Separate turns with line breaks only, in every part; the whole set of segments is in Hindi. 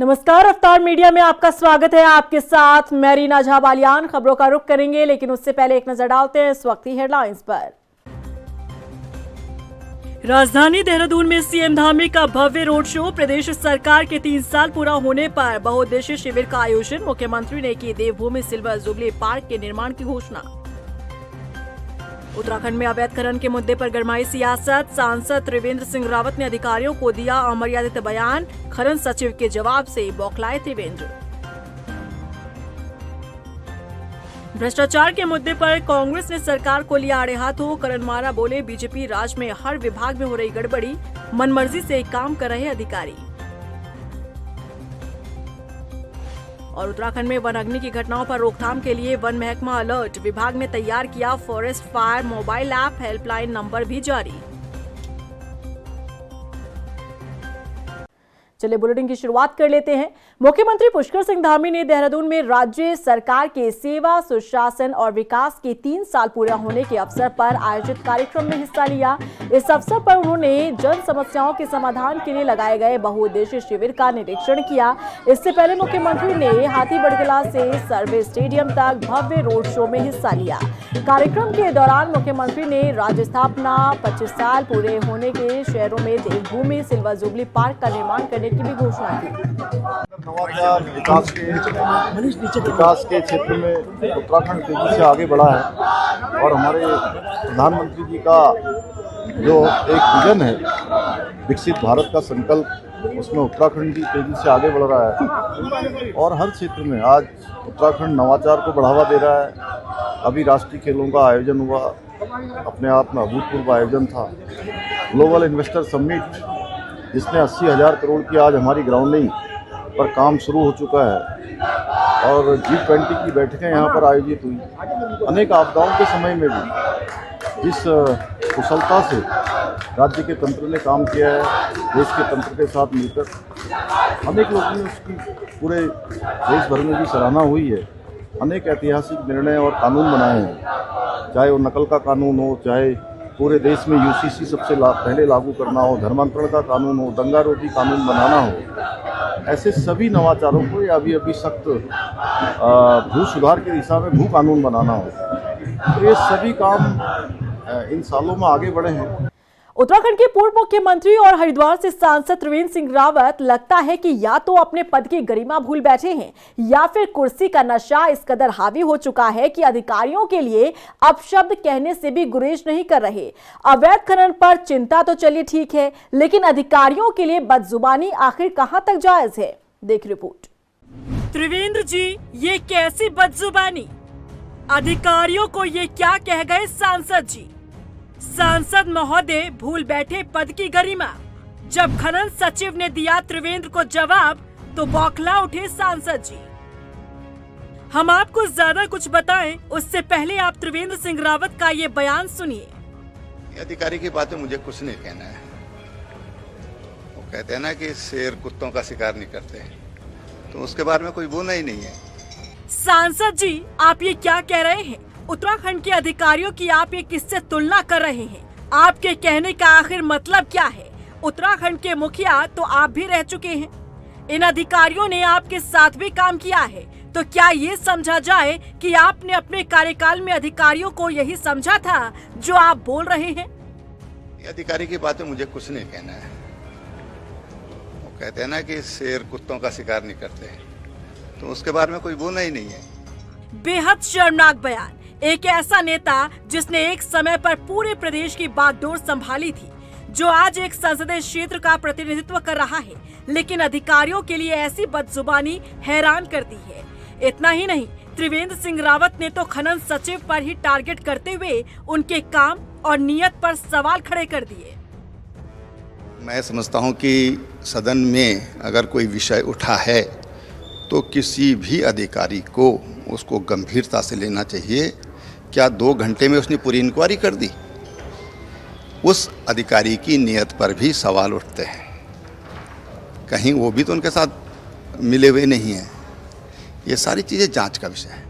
नमस्कार, अवतार मीडिया में आपका स्वागत है। आपके साथ मैं रीना झा बालियान। खबरों का रुख करेंगे, लेकिन उससे पहले एक नजर डालते हैं इस वक्त की हेडलाइंस पर। राजधानी देहरादून में सीएम धामी का भव्य रोड शो। प्रदेश सरकार के 3 साल पूरा होने पर बहुउद्देशीय शिविर का आयोजन। मुख्यमंत्री ने की देवभूमि सिल्वर जुबली पार्क के निर्माण की घोषणा। उत्तराखंड में अवैध खनन के मुद्दे पर गरमाई सियासत। सांसद त्रिवेंद्र सिंह रावत ने अधिकारियों को दिया अमर्यादित बयान। खनन सचिव के जवाब से बौखलाए त्रिवेंद्र। भ्रष्टाचार के मुद्दे पर कांग्रेस ने सरकार को लिया आड़े हाथों। करणमारा बोले, बीजेपी राज में हर विभाग में हो रही गड़बड़ी, मनमर्जी से काम कर रहे अधिकारी। और उत्तराखंड में वन अग्नि की घटनाओं पर रोकथाम के लिए वन महकमा अलर्ट। विभाग ने तैयार किया forest fire mobile app, helpline number भी जारी। चलिए बुलेटिन की शुरुआत कर लेते हैं। मुख्यमंत्री पुष्कर सिंह धामी ने देहरादून में राज्य सरकार के सेवा, सुशासन और विकास के 3 साल पूरा होने के अवसर पर आयोजित कार्यक्रम में हिस्सा लिया। इस अवसर पर उन्होंने जन समस्याओं के समाधान के लिए लगाए गए बहुउद्देशीय शिविर का निरीक्षण किया। इससे पहले मुख्यमंत्री ने हाथीबड़कला से सर्वे स्टेडियम तक भव्य रोड शो में हिस्सा लिया। कार्यक्रम के दौरान मुख्यमंत्री ने राज्य स्थापना 25 साल पूरे होने के शहरों में देवभूमि सिल्वर जुबली पार्क का निर्माण करने की भी घोषणा की।
नवाचार विकास के क्षेत्र में उत्तराखंड तेजी से आगे बढ़ा है और हमारे प्रधानमंत्री जी का जो एक विजन है विकसित भारत का संकल्प, उसमें उत्तराखंड भी तेजी से आगे बढ़ रहा है और हर क्षेत्र में आज उत्तराखंड नवाचार को बढ़ावा दे रहा है। अभी राष्ट्रीय खेलों का आयोजन हुआ, अपने आप में अभूतपूर्व आयोजन था। ग्लोबल इन्वेस्टर समिट जिसमें 80,000 करोड़ की आज हमारी ग्राउंडिंग पर काम शुरू हो चुका है और G20 की बैठकें यहाँ पर आयोजित हुई। अनेक आपदाओं के समय में भी जिस कुशलता से राज्य के तंत्र ने काम किया है, देश के तंत्र के साथ मिलकर अनेक लोगों ने उसकी पूरे देश भर में भी सराहना हुई है। अनेक ऐतिहासिक निर्णय और कानून बनाए हैं, चाहे वो नकल का कानून हो, चाहे पूरे देश में UCC सबसे पहले लागू करना हो, धर्मांतरण का कानून हो, दंगा रोधी कानून बनाना हो। ऐसे सभी नवाचारों को या अभी सख्त भू सुधार की दिशा में भू कानून बनाना हो, तो ये सभी काम इन सालों में आगे बढ़े हैं।
उत्तराखंड के पूर्व मुख्यमंत्री और हरिद्वार से सांसद त्रिवेंद्र सिंह रावत लगता है कि या तो अपने पद की गरिमा भूल बैठे हैं या फिर कुर्सी का नशा इस कदर हावी हो चुका है कि अधिकारियों के लिए अपशब्द कहने से भी गुरेज नहीं कर रहे। अवैध खनन पर चिंता तो चलिए ठीक है, लेकिन अधिकारियों के लिए बदजुबानी आखिर कहां तक जायज है? देख रिपोर्ट। त्रिवेंद्र जी, ये कैसी बदजुबानी? अधिकारियों को ये क्या कह गए सांसद जी? सांसद महोदय भूल बैठे पद की गरिमा। जब खनन सचिव ने दिया त्रिवेंद्र को जवाब तो बौखला उठे सांसद जी। हम आपको ज्यादा कुछ बताएं उससे पहले आप त्रिवेंद्र सिंह रावत का ये बयान सुनिए।
अधिकारी की बातें मुझे कुछ नहीं कहना है। वो कहते हैं ना कि शेर कुत्तों का शिकार नहीं करते, तो उसके बारे में कोई बोलना ही नहीं है।
सांसद जी, आप ये क्या कह रहे हैं? उत्तराखंड के अधिकारियों की आप ये किससे तुलना कर रहे हैं? आपके कहने का आखिर मतलब क्या है? उत्तराखंड के मुखिया तो आप भी रह चुके हैं, इन अधिकारियों ने आपके साथ भी काम किया है, तो क्या ये समझा जाए कि आपने अपने कार्यकाल में अधिकारियों को यही समझा था जो आप बोल रहे हैं?
अधिकारी की बातें मुझे कुछ नहीं कहना है। वो कहते हैं ना कि शेर कुत्तों का शिकार नहीं करते, तो उसके बारे में कोई बोलना ही नहीं है।
बेहद शर्मनाक बयान। एक ऐसा नेता जिसने एक समय पर पूरे प्रदेश की बागडोर संभाली थी, जो आज एक संसदीय क्षेत्र का प्रतिनिधित्व कर रहा है, लेकिन अधिकारियों के लिए ऐसी बदजुबानी हैरान करती है। इतना ही नहीं, त्रिवेंद्र सिंह रावत ने तो खनन सचिव पर ही टारगेट करते हुए उनके काम और नियत पर सवाल खड़े कर दिए।
मैं समझता हूं कि सदन में अगर कोई विषय उठा है तो किसी भी अधिकारी को उसको गंभीरता से लेना चाहिए। क्या 2 घंटे में उसने पूरी इंक्वायरी कर दी? उस अधिकारी की नियत पर भी सवाल उठते हैं। कहीं वो भी तो उनके साथ मिले हुए नहीं हैं। ये सारी चीजें जांच का विषय है।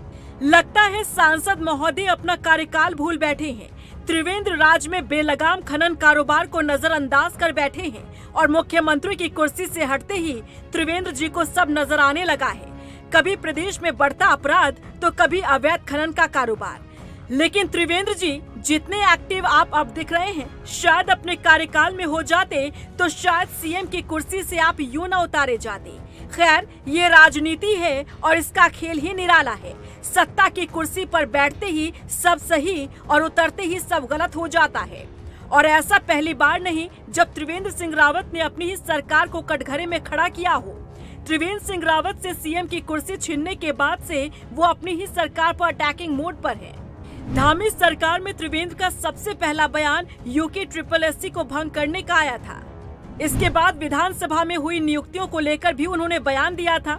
लगता है सांसद महोदय अपना कार्यकाल भूल बैठे हैं। त्रिवेंद्र राज में बेलगाम खनन कारोबार को नजरअंदाज कर बैठे हैं और मुख्यमंत्री की कुर्सी से हटते ही त्रिवेंद्र जी को सब नजर आने लगा है। कभी प्रदेश में बढ़ता अपराध तो कभी अवैध खनन का कारोबार। लेकिन त्रिवेंद्र जी जितने एक्टिव आप अब दिख रहे हैं, शायद अपने कार्यकाल में हो जाते तो शायद सीएम की कुर्सी से आप यूं न उतारे जाते। खैर, ये राजनीति है और इसका खेल ही निराला है। सत्ता की कुर्सी पर बैठते ही सब सही और उतरते ही सब गलत हो जाता है। और ऐसा पहली बार नहीं जब त्रिवेंद्र सिंह रावत ने अपनी ही सरकार को कटघरे में खड़ा किया हो। त्रिवेंद्र सिंह रावत से सीएम की कुर्सी छीनने के बाद से वो अपनी ही सरकार पर अटैकिंग मोड पर है। धामी सरकार में त्रिवेंद्र का सबसे पहला बयान यूके SSSC को भंग करने का आया था। इसके बाद विधानसभा में हुई नियुक्तियों को लेकर भी उन्होंने बयान दिया था।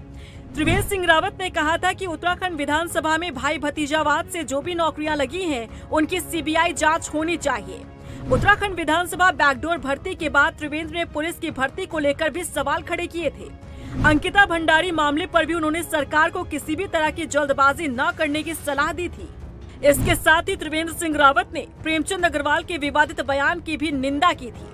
त्रिवेंद्र सिंह रावत ने कहा था कि उत्तराखंड विधानसभा में भाई भतीजावाद से जो भी नौकरियां लगी हैं, उनकी CBI जांच होनी चाहिए। उत्तराखंड विधानसभा बैकडोर भर्ती के बाद त्रिवेंद्र ने पुलिस की भर्ती को लेकर भी सवाल खड़े किए थे। अंकिता भंडारी मामले पर भी उन्होंने सरकार को किसी भी तरह की जल्दबाजी न करने की सलाह दी थी। इसके साथ ही त्रिवेंद्र सिंह रावत ने प्रेमचंद अग्रवाल के विवादित बयान की भी निंदा की थी।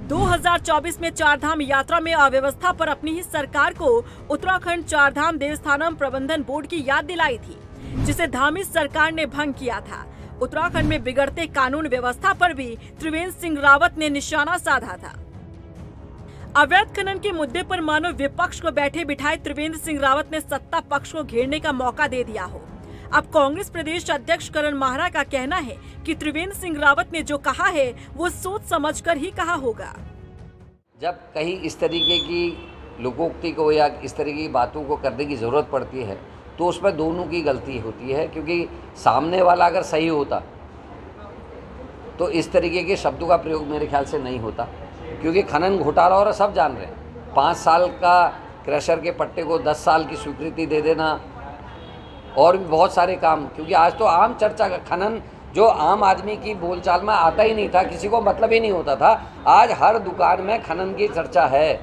2024 में चारधाम यात्रा में अव्यवस्था पर अपनी ही सरकार को उत्तराखंड चारधाम देवस्थानम प्रबंधन बोर्ड की याद दिलाई थी, जिसे धामी सरकार ने भंग किया था। उत्तराखंड में बिगड़ते कानून व्यवस्था पर भी त्रिवेंद्र सिंह रावत ने निशाना साधा था। अवैध खनन के मुद्दे पर मानो विपक्ष को बैठे बिठाए त्रिवेंद्र सिंह रावत ने सत्ता पक्ष को घेरने का मौका दे दिया हो। अब कांग्रेस प्रदेश अध्यक्ष करण माहरा का कहना है कि त्रिवेंद्र सिंह रावत ने जो कहा है वो सोच समझकर ही कहा होगा।
जब कहीं इस तरीके की लोकोक्ति को या इस तरीके की बातों को करने की ज़रूरत पड़ती है तो उसमें दोनों की गलती होती है, क्योंकि सामने वाला अगर सही होता तो इस तरीके के शब्दों का प्रयोग मेरे ख्याल से नहीं होता। क्योंकि खनन घोटाला और सब जान रहे हैं, 5 साल का क्रशर के पट्टे को 10 साल की स्वीकृति दे देना और भी बहुत सारे काम। क्योंकि आज तो आम चर्चा का खनन जो आम आदमी की बोलचाल में आता ही नहीं था, किसी को मतलब ही नहीं होता था, आज हर दुकान में खनन की चर्चा है।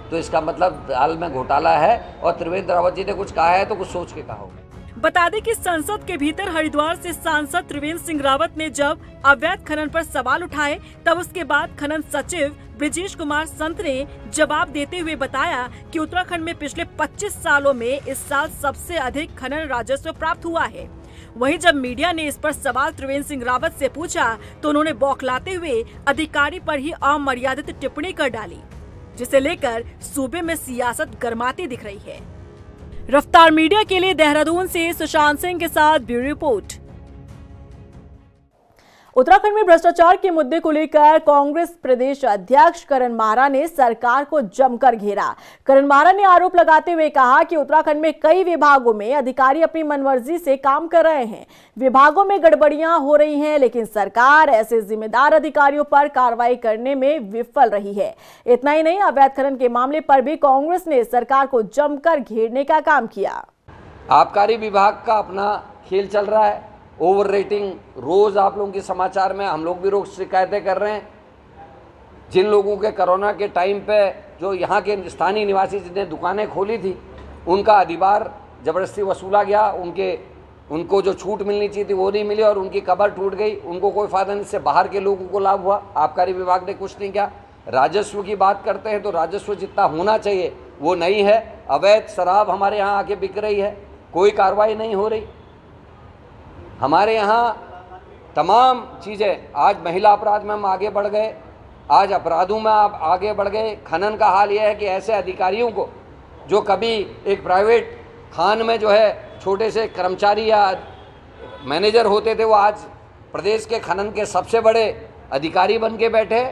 तो इसका मतलब दाल में घोटाला है और त्रिवेंद्र रावत जी ने कुछ कहा है तो कुछ सोच के कहा होगा।
बता दें कि संसद के भीतर हरिद्वार से सांसद त्रिवेंद्र सिंह रावत ने जब अवैध खनन पर सवाल उठाए, तब उसके बाद खनन सचिव ब्रिजेश कुमार संत ने जवाब देते हुए बताया कि उत्तराखंड में पिछले 25 सालों में इस साल सबसे अधिक खनन राजस्व प्राप्त हुआ है। वहीं जब मीडिया ने इस पर सवाल त्रिवेंद्र सिंह रावत से पूछा तो उन्होंने बौखलाते हुए अधिकारी पर ही अमर्यादित टिप्पणी कर डाली, जिसे लेकर सूबे में सियासत गर्माती दिख रही है। रफ्तार मीडिया के लिए देहरादून से सुशांत सिंह के साथ ब्यूरो रिपोर्ट। उत्तराखंड में भ्रष्टाचार के मुद्दे को लेकर कांग्रेस प्रदेश अध्यक्ष करण माहरा ने सरकार को जमकर घेरा। करण माहरा ने आरोप लगाते हुए कहा कि उत्तराखंड में कई विभागों में अधिकारी अपनी मनमर्जी से काम कर रहे हैं, विभागों में गड़बड़ियां हो रही हैं, लेकिन सरकार ऐसे जिम्मेदार अधिकारियों पर कार्रवाई करने में विफल रही है। इतना ही नहीं, अवैध खनन के मामले पर भी कांग्रेस ने सरकार को जमकर घेरने का काम किया।
आबकारी विभाग का अपना खेल चल रहा है, ओवर रेटिंग रोज आप लोगों के समाचार में, हम लोग भी रोज शिकायतें कर रहे हैं। जिन लोगों के कोरोना के टाइम पे जो यहाँ के स्थानीय निवासी जिन्हें दुकानें खोली थी, उनका अधिभार जबरदस्ती वसूला गया, उनको जो छूट मिलनी चाहिए थी वो नहीं मिली और उनकी कबर टूट गई, उनको कोई फायदा नहीं, इससे बाहर के लोगों को लाभ हुआ। आबकारी विभाग ने कुछ नहीं किया। राजस्व की बात करते हैं तो राजस्व जितना होना चाहिए वो नहीं है। अवैध शराब हमारे यहाँ आके बिक रही है, कोई कार्रवाई नहीं हो रही। हमारे यहाँ तमाम चीज़ें, आज महिला अपराध में हम आगे बढ़ गए, आज अपराधों में आप आगे बढ़ गए। खनन का हाल यह है कि ऐसे अधिकारियों को जो कभी एक प्राइवेट खान में जो है छोटे से कर्मचारी या मैनेजर होते थे, वो आज प्रदेश के खनन के सबसे बड़े अधिकारी बन के बैठे।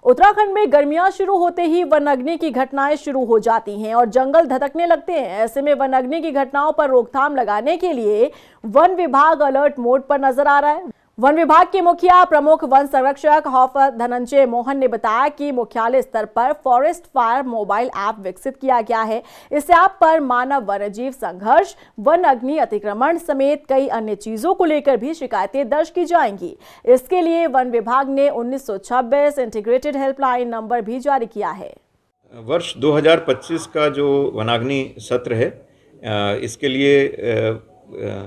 उत्तराखंड में गर्मियां शुरू होते ही वनाग्नि की घटनाएं शुरू हो जाती हैं और जंगल धधकने लगते हैं। ऐसे में वनाग्नि की घटनाओं पर रोकथाम लगाने के लिए वन विभाग अलर्ट मोड पर नजर आ रहा है। वन विभाग के मुखिया प्रमुख वन संरक्षक हॉफ धनंजय मोहन ने बताया कि मुख्यालय स्तर पर फॉरेस्ट फायर मोबाइल ऐप विकसित किया गया है। इस ऐप पर मानव वन्यजीव संघर्ष, वन अग्नि अतिक्रमण समेत कई अन्य चीजों को लेकर भी शिकायतें दर्ज की जाएंगी। इसके लिए वन विभाग ने 1926 इंटीग्रेटेड हेल्पलाइन नंबर भी जारी किया है।
वर्ष 2025 का जो वनाग्नि सत्र है, इसके लिए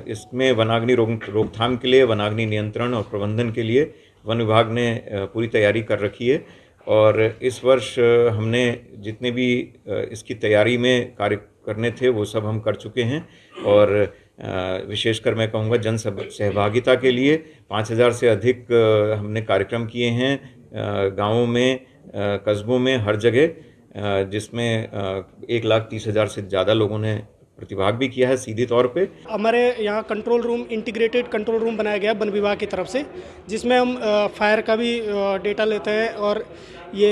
इसमें वनाग्नि रोकथाम के लिए, वनाग्नि नियंत्रण और प्रबंधन के लिए वन विभाग ने पूरी तैयारी कर रखी है। और इस वर्ष हमने जितने भी इसकी तैयारी में कार्य करने थे वो सब हम कर चुके हैं। और विशेषकर मैं कहूँगा जन सहभागिता के लिए 5000 से अधिक हमने कार्यक्रम किए हैं गाँवों में, कस्बों में, हर जगह, जिसमें 1,30,000 से ज़्यादा लोगों ने प्रतिभाग भी किया है सीधे तौर पे।
हमारे यहाँ control room, integrated control room बनाया गया वन विभाग की तरफ से, जिसमें हम फायर का भी डेटा लेते हैं और ये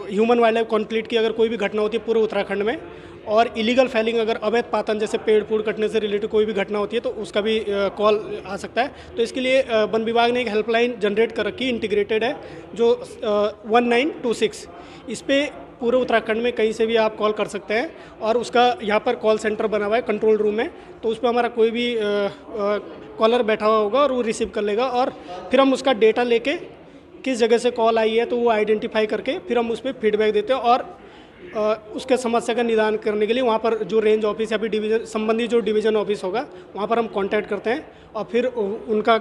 ह्यूमन वाइल्ड लाइफ कॉन्फ्लिक्ट की अगर कोई भी घटना होती है पूरे उत्तराखंड में, और इलीगल फेलिंग, अगर अवैध पातन जैसे पेड़ पूड़ कटने से रिलेटेड कोई भी घटना होती है तो उसका भी कॉल आ सकता है। तो इसके लिए वन विभाग ने एक हेल्पलाइन जनरेट कर रखी, इंटीग्रेटेड है, जो 1926, इस पर पूरे उत्तराखंड में कहीं से भी आप कॉल कर सकते हैं। और उसका यहाँ पर कॉल सेंटर बना हुआ है कंट्रोल रूम में, तो उस पर हमारा कोई भी कॉलर बैठा हुआ होगा और वो रिसीव कर लेगा, और फिर हम उसका डेटा लेके किस जगह से कॉल आई है तो वो आइडेंटिफाई करके फिर हम उस पर फीडबैक देते हैं। और उसके समस्या का निदान करने के लिए वहाँ पर जो रेंज ऑफिस या फिर डिवीज़न संबंधित जो डिवीज़न ऑफिस होगा वहाँ पर हम कांटेक्ट करते हैं, और फिर उनका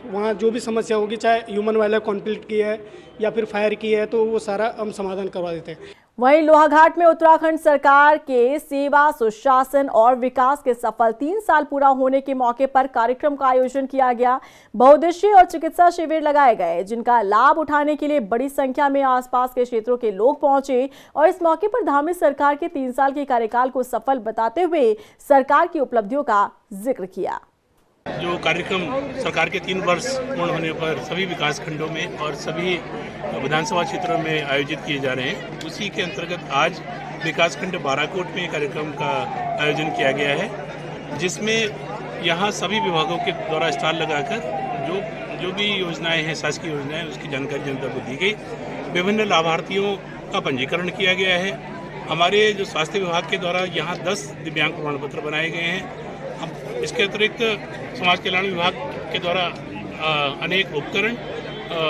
वहाँ जो भी समस्या होगी, चाहे ह्यूमन वाइल्ड लाइफ कॉन्फ्लिक्ट की है या फिर फायर की है, तो वो सारा हम समाधान करवा देते हैं।
वहीं लोहाघाट में उत्तराखंड सरकार के सेवा, सुशासन और विकास के सफल 3 साल पूरा होने के मौके पर कार्यक्रम का आयोजन किया गया। बहुउद्देशीय और चिकित्सा शिविर लगाए गए, जिनका लाभ उठाने के लिए बड़ी संख्या में आसपास के क्षेत्रों के लोग पहुंचे। और इस मौके पर धामी सरकार के 3 साल के कार्यकाल को सफल बताते हुए सरकार की उपलब्धियों का जिक्र किया।
जो कार्यक्रम सरकार के 3 वर्ष पूर्ण होने पर सभी विकास खंडों में और सभी विधानसभा क्षेत्रों में आयोजित किए जा रहे हैं, उसी के अंतर्गत आज विकासखंड बाराकोट में कार्यक्रम का आयोजन किया गया है, जिसमें यहाँ सभी विभागों के द्वारा स्टॉल लगाकर जो भी योजनाएं हैं, शासकीय योजनाएं, उसकी जानकारी जनता को दी गई। विभिन्न लाभार्थियों का पंजीकरण किया गया है। हमारे जो स्वास्थ्य विभाग के द्वारा यहाँ 10 दिव्यांग प्रमाण पत्र बनाए गए हैं। हम इसके अतिरिक्त समाज कल्याण विभाग के द्वारा अनेक उपकरण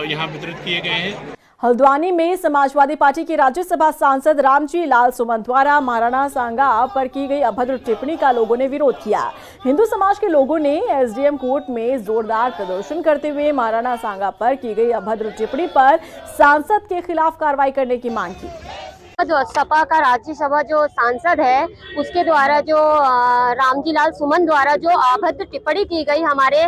यहाँ वितरित किए गए हैं।
हल्द्वानी में समाजवादी पार्टी के राज्यसभा सांसद रामजी लाल सुमन द्वारा महाराणा सांगा पर की गई अभद्र टिप्पणी का लोगों ने विरोध किया। हिंदू समाज के लोगों ने एसडीएम कोर्ट में जोरदार प्रदर्शन करते हुए महाराणा सांगा पर की गई अभद्र टिप्पणी पर सांसद के खिलाफ कार्रवाई करने की मांग की।
जो सपा का राज्यसभा जो सांसद है, उसके द्वारा जो रामजी लाल सुमन द्वारा जो अभद्र टिप्पणी की गई हमारे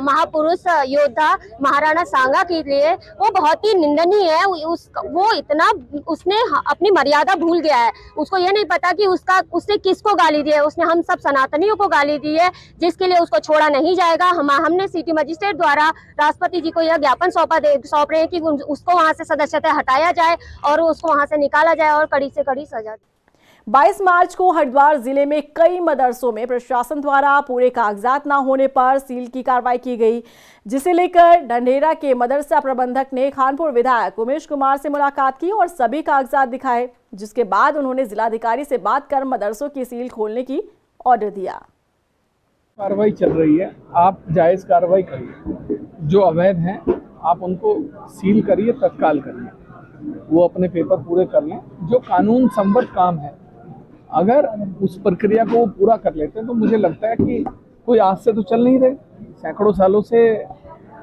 महापुरुष योद्धा महाराणा सांगा के लिए, वो बहुत ही निंदनीय है। वो इतना उसने अपनी मर्यादा भूल गया है। उसको ये नहीं पता कि उसने किसको गाली दी है। उसने हम सब सनातनियों को गाली दी है, जिसके लिए उसको छोड़ा नहीं जाएगा। हमने सिटी मजिस्ट्रेट द्वारा राष्ट्रपति जी को यह ज्ञापन सौंप रहे हैं कि उसको वहाँ से सदस्यता हटाया जाए और उसको वहाँ से निकाला जाए और कड़ी से कड़ी सजा।
22 मार्च को हरिद्वार जिले में कई मदरसों में प्रशासन द्वारा पूरे कागजात न होने पर सील की कार्रवाई की गई, जिसे लेकर ढंढेरा के मदरसा प्रबंधक ने खानपुर विधायक उमेश कुमार से मुलाकात की और सभी कागजात दिखाए, जिसके बाद उन्होंने जिलाधिकारी से बात कर मदरसों की सील खोलने की ऑर्डर दिया।
कार्रवाई चल रही है, आप जायज कार्रवाई करिए। जो अवैध हैं आप उनको सील करिए, तत्काल करिए, वो अपने पेपर पूरे कर लें। जो कानून संबद्ध काम है, अगर उस प्रक्रिया को पूरा कर लेते हैं तो मुझे लगता है कि कोई आज से तो चल नहीं रहे, सैकड़ों सालों से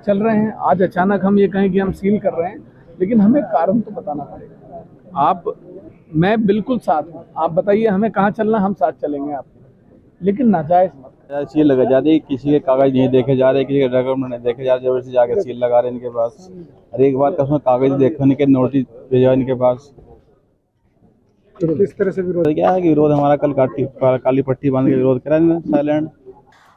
चल रहे हैं। आज अचानक हम ये कहें कि हम सील कर रहे हैं, लेकिन हमें कारण तो बताना पड़ेगा। मैं बिल्कुल साथ हूँ, आप बताइए हमें कहाँ चलना, हम साथ चलेंगे आपके, लेकिन नाजायज मत
सील लगा जा रही। किसी के कागज नहीं देखे जा रहे, किसी के डॉक्यूमेंट नहीं देखे जा रहे, जबरदस्ती जाके सील लगा रहे इनके पास। हर एक बार का उसमें कागज देखने के नोटिस भेजा इनके पास।
किस तरह से विरोध
क्या है कि विरोध हमारा कल काली पट्टी बांध के विरोध करा साइलेंट।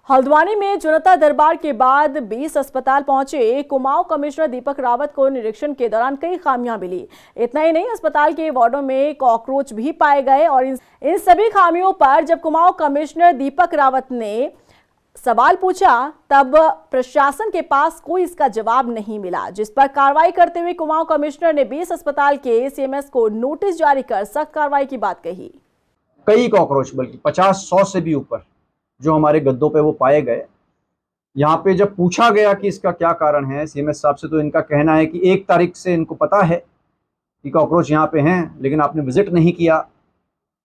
हल्द्वानी में जनता दरबार के बाद 20 अस्पताल पहुंचे कुमाऊं कमिश्नर दीपक रावत को निरीक्षण के दौरान कई खामियां मिली। इतना ही नहीं, अस्पताल के वार्डों में कॉकरोच भी पाए गए और इन सभी खामियों पर जब कुमाऊं कमिश्नर दीपक रावत ने सवाल पूछा तब प्रशासन के पास कोई इसका जवाब नहीं मिला, जिस पर कार्रवाई करते हुए कुमाऊं कमिश्नर ने 20 अस्पताल के सीएमएस को नोटिस जारी कर सख्त कार्रवाई की बात कही।
कई कॉकरोच, बल्कि 50-100 से भी ऊपर जो हमारे गद्दों पे वो पाए गए। यहाँ पे जब पूछा गया कि इसका क्या कारण है सीएमएस साहब से, तो इनका कहना है कि 1 तारीख से इनको पता है कि कॉकरोच यहाँ पे हैं, लेकिन आपने विजिट नहीं किया।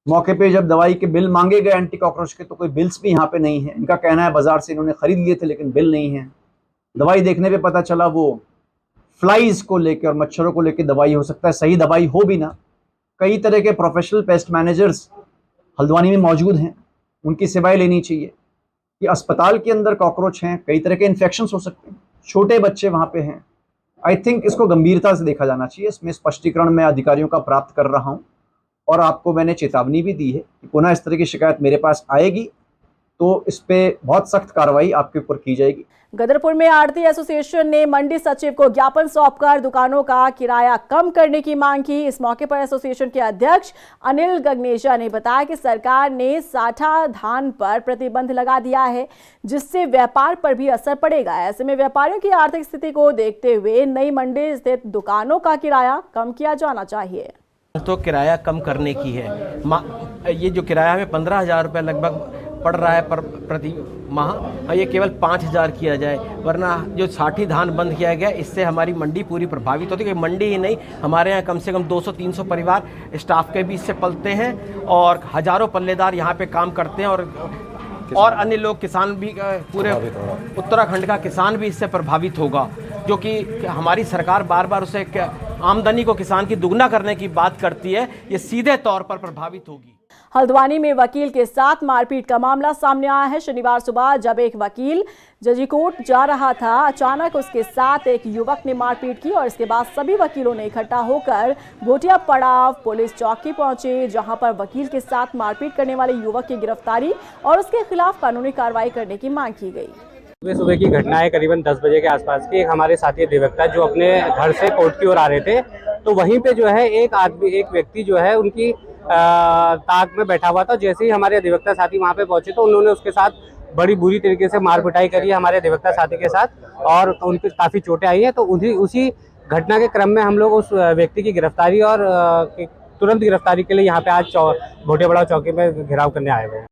मौके पे जब दवाई के बिल मांगे गए एंटी कॉकरोच के, तो कोई बिल्स भी यहाँ पे नहीं है। इनका कहना है बाजार से इन्होंने खरीद लिए थे लेकिन बिल नहीं है। दवाई देखने पे पता चला वो फ्लाइज को लेके और मच्छरों को लेके दवाई हो सकता है, सही दवाई हो भी ना। कई तरह के प्रोफेशनल पेस्ट मैनेजर्स हल्द्वानी में मौजूद हैं, उनकी सेवाएं लेनी चाहिए कि अस्पताल के अंदर कॉकरोच हैं, कई तरह के इन्फेक्शन हो सकते हैं, छोटे बच्चे वहाँ पे हैं। आई थिंक इसको गंभीरता से देखा जाना चाहिए। इसमें स्पष्टीकरण मैं अधिकारियों का प्राप्त कर रहा हूँ और आपको मैंने चेतावनी भी दी है कि पुनः इस तरह की शिकायत मेरे पास आएगी तो इस पे बहुत सख्त कार्रवाई आपके ऊपर की जाएगी।
गदरपुर में आढ़ती एसोसिएशन ने मंडी सचिव को ज्ञापन सौंपकर दुकानों का किराया कम करने की मांग की। इस मौके पर एसोसिएशन के अध्यक्ष अनिल गगनेजा ने बताया कि सरकार ने साठा धान पर प्रतिबंध लगा दिया है, जिससे व्यापार पर भी असर पड़ेगा। ऐसे में व्यापारियों की आर्थिक स्थिति को देखते हुए नई मंडी स्थित दुकानों का किराया कम किया जाना चाहिए।
तो किराया कम करने की है। ये जो किराया हमें 15,000 रुपये लगभग पड़ रहा है प्रति माह, और ये केवल 5,000 किया जाए, वरना जो साठी धान बंद किया गया इससे हमारी मंडी पूरी प्रभावित होती है। मंडी ही नहीं, हमारे यहाँ कम से कम 200-300 परिवार स्टाफ के भी इससे पलते हैं और हजारों पल्लेदार यहाँ पे काम करते हैं और अन्य लोग, किसान भी, पूरे उत्तराखंड का किसान भी इससे प्रभावित होगा, जो कि हमारी सरकार बार बार उसे आमदनी को किसान की दुगना करने की बात करती है, ये सीधे तौर पर प्रभावित होगी।
हल्द्वानी में वकील के साथ मारपीट का मामला सामने आया है। शनिवार सुबह जब एक वकील जजीकोट जा रहा था, अचानक उसके साथ एक युवक ने मारपीट की और इसके बाद सभी वकीलों ने इकट्ठा होकर भोटिया पड़ाव पुलिस चौकी पहुंचे, जहां पर वकील के साथ मारपीट करने वाले युवक की गिरफ्तारी और उसके खिलाफ कानूनी कार्रवाई करने की मांग की गई।
सुबह की घटना है, करीबन 10 बजे के आसपास की। एक हमारे साथी अधिवक्ता जो अपने घर से कोर्ट की ओर आ रहे थे, तो वहीं पे जो है एक व्यक्ति जो है उनकी ताक में बैठा हुआ था। जैसे ही हमारे अधिवक्ता साथी वहां पे पहुंचे तो उन्होंने उसके साथ बड़ी बुरी तरीके से मार पिटाई करी है हमारे अधिवक्ता साथी के साथ, और उनकी काफ़ी चोटें आई हैं। तो उसी घटना के क्रम में हम लोग उस व्यक्ति की गिरफ्तारी और तुरंत गिरफ्तारी के लिए यहाँ पे आज भोटिया पड़ाव चौकी में घेराव करने आए हुए हैं।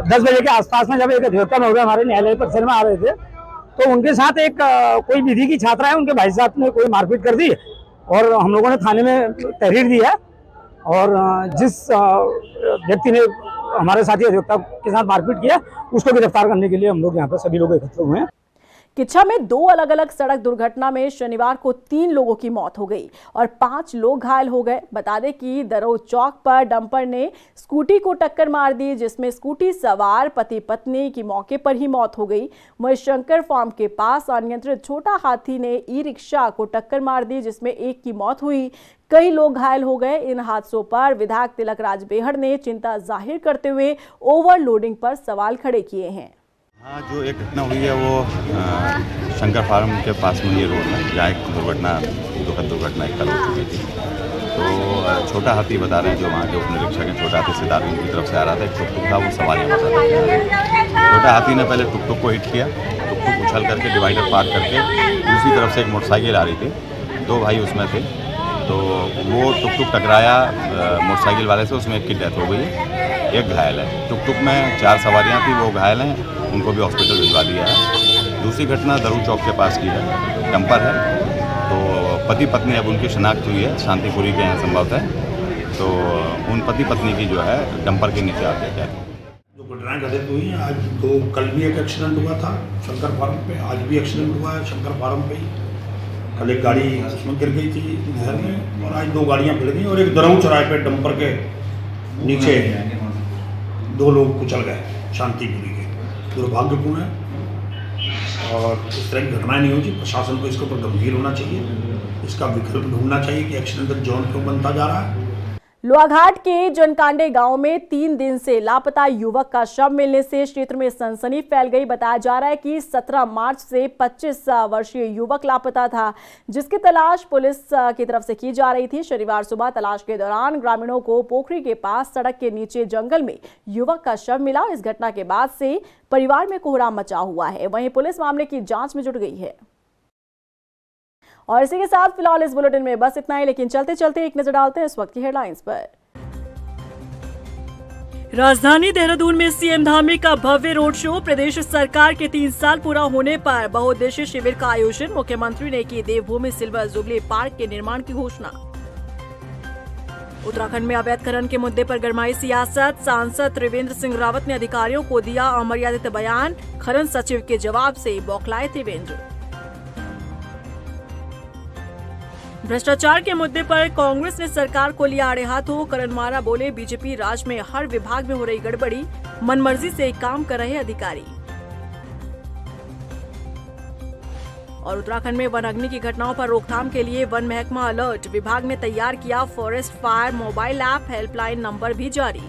10 बजे के आसपास में जब एक अधिवक्ता महोदय हमारे न्यायालय परिसर में आ रहे थे, तो उनके साथ एक कोई विधि की छात्रा है, उनके भाई साहब ने कोई मारपीट कर दी और हम लोगों ने थाने में तहरीर दी है। और जिस व्यक्ति ने हमारे साथी अधिवक्ता के साथ मारपीट किया उसको गिरफ्तार करने के लिए हम लोग यहाँ पर सभी लोग एकत्र हुए हैं।
किच्छा में 2 अलग अलग सड़क दुर्घटना में शनिवार को 3 लोगों की मौत हो गई और 5 लोग घायल हो गए। बता दें कि दरो चौक पर डंपर ने स्कूटी को टक्कर मार दी, जिसमें स्कूटी सवार पति पत्नी की मौके पर ही मौत हो गई। वहीं शंकर फार्म के पास अनियंत्रित छोटा हाथी ने ई रिक्शा को टक्कर मार दी, जिसमें एक की मौत हुई, कई लोग घायल हो गए। इन हादसों पर विधायक तिलक राज बेहड़ ने चिंता जाहिर करते हुए ओवरलोडिंग पर सवाल खड़े किए हैं।
हाँ, जो एक घटना हुई है वो शंकर फार्म के पास में ये रोड है, जहाँ एक दुखद दुर्घटना एक कल हो चुकी थी। तो छोटा हाथी बता रहे हैं जो वहाँ के अपने रिक्शा के छोटा हाथी सितारगंज की तरफ से आ रहा था, एक टुकटुक था, वो सवारियाँ बता रहे थे। छोटा हाथी ने पहले टुकटुक को हिट किया, टुकटुक उछल करके डिवाइडर पार करके दूसरी तरफ से एक मोटरसाइकिल आ रही थी, 2 भाई उसमें थे, तो वो टुकटुक टकराया मोटरसाइकिल वाले से, उसमें एक की डेथ हो गई, एक घायल है। टुकटुक में 4 सवारियाँ थी, वो घायल हैं, उनको भी हॉस्पिटल भिजवा दिया है। दूसरी घटना दरू चौक के पास की है, डंपर है, तो पति पत्नी अब उनकी शनाख्त हुई है, शांतिपुरी के यहाँ संभवतः है, तो उन पति पत्नी की जो है डंपर के नीचे आके क्या
जो घटनाएं घटित हुई हैं, आज कल भी एक एक्सीडेंट हुआ था शंकर फार्म पे, आज भी एक्सीडेंट हुआ है शंकर फार्म पे। कल एक गाड़ी उसमें गिर गई थी नहर में और आज 2 गाड़ियाँ भिड़ गई और एक दरऊ चौराहे पे डंपर के नीचे 2 लोग कुचल गए शांतिपुरी के। दुर्भाग्यपूर्ण है और इस तरह की घटनाएं नहीं होती। प्रशासन को इसके ऊपर गंभीर होना चाहिए, इसका विकल्प ढूंढना चाहिए कि एक्सीडेंटल जोन क्यों बनता जा रहा है।
लोहाघाट के जनकांडे गांव में 3 दिन से लापता युवक का शव मिलने से क्षेत्र में सनसनी फैल गई। बताया जा रहा है कि 17 मार्च से 25 वर्षीय युवक लापता था, जिसकी तलाश पुलिस की तरफ से की जा रही थी। शनिवार सुबह तलाश के दौरान ग्रामीणों को पोखरी के पास सड़क के नीचे जंगल में युवक का शव मिला। इस घटना के बाद से परिवार में कोहराम मचा हुआ है। वहीं पुलिस मामले की जांच में जुट गई है। और इसी के साथ फिलहाल इस बुलेटिन में बस इतना ही, लेकिन चलते चलते एक नजर डालते हैं इस वक्त की हेडलाइंस पर। राजधानी देहरादून में सीएम धामी का भव्य रोड शो। प्रदेश सरकार के 3 साल पूरा होने पर बहुउद्देशीय शिविर का आयोजन। मुख्यमंत्री ने की देवभूमि सिल्वर जुबली पार्क के निर्माण की घोषणा। उत्तराखंड में अवैध खनन के मुद्दे पर गरमाई सियासत। सांसद त्रिवेंद्र सिंह रावत ने अधिकारियों को दिया अमर्यादित बयान। खनन सचिव के जवाब से बौखलाए त्रिवेंद्र। भ्रष्टाचार के मुद्दे पर कांग्रेस ने सरकार को लिया आड़े हाथों। करणमारा बोले, बीजेपी राज में हर विभाग में हो रही गड़बड़ी, मनमर्जी से काम कर रहे अधिकारी। और उत्तराखंड में वन अग्नि की घटनाओं पर रोकथाम के लिए वन महकमा अलर्ट। विभाग ने तैयार किया forest fire mobile app, helpline number भी जारी।